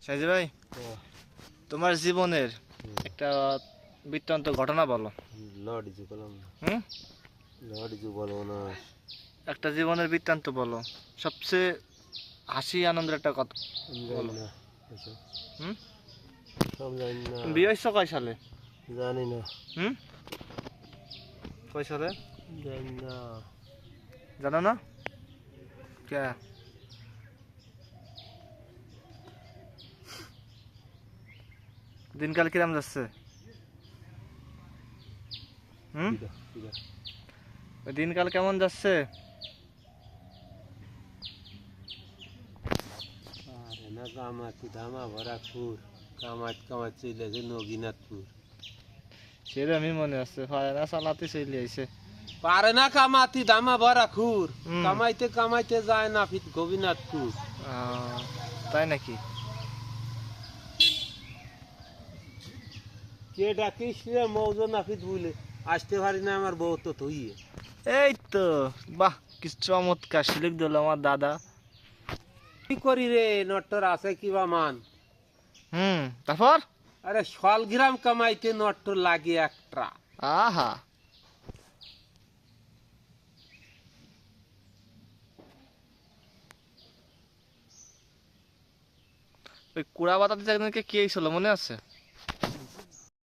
সাইজি ভাই, তোমার জীবনের একটা বৃত্তান্ত ঘটনা বলো। লড়িজু বললাম না, হুম, লড়িজু বলবো না। একটা জীবনের বৃত্তান্ত বলো, সবচেয়ে হাসি আনন্দের একটা কথা আমি জানি বলো। না এসব, হুম, সব জানি না, তুমি বিয়ে হয়েছো কয় সালে? জানি না, হুম, কয় সালে জানি না। জানো না? কে? দিনকাল কিরাম যাচ্ছে? হুম, কিরা কিরা ওই দিনকাল কেমন যাচ্ছে? আরে না, কামাতি ধামা ভরা খুর, কামাত কামাত চলে গেছে নগিনাথপুর। সেরকমই মনে আছে, পারে না চালাতে চলে আইছে। পারে না কামাতি ধামা ভরা খুর, হুম, কামাইতে কামাইতে যায় না ফিত গোবিনাথপুর। আহ, তাই নাকি? কে ডাকিস রে মৌজ নাফিত বলে, আসতে পারি না আমার বউ তো থইয়ে। এই তো, বাহ, কি চমৎকার শিলিক দিল আমার দাদা। কি করি রে, নট্টর আছে কিবা মান। হুম, তারপর? আরে শালগ্রাম কামাইতে নট্টর লাগে একটা। আহা, ওই কুড়া বাতাতে একজনকে কে ছিল মনে আছে?